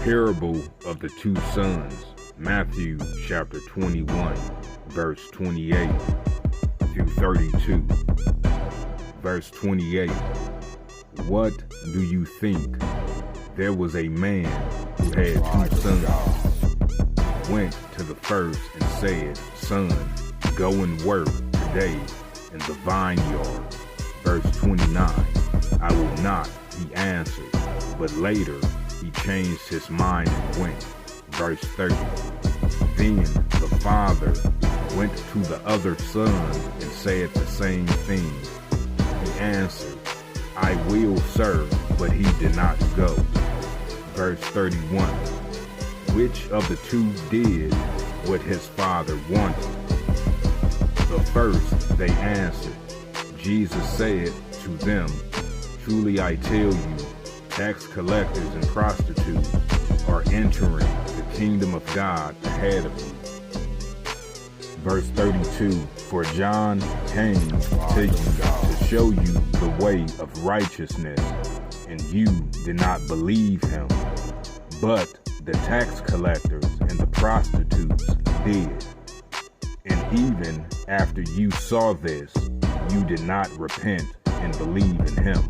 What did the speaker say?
parable of the two sons, Matthew chapter 21, verse 28 through 32. Verse 28. What do you think? There was a man who had two sons. Went to the first and said, Son, go and work today in the vineyard. Verse 29. I will not, he answered. But later he changed his mind and went. Verse 30. Then the father went to the other son and said the same thing. He answered, I will serve, but he did not go. Verse 31. Which of the two did what his father wanted? The first, they answered. Jesus said to them, Truly I tell you, tax collectors and prostitutes are entering the kingdom of God ahead of you. Verse 32, For John came to you to show you the way of righteousness, and you did not believe him. But the tax collectors and the prostitutes did. And even after you saw this, you did not repent and believe in him.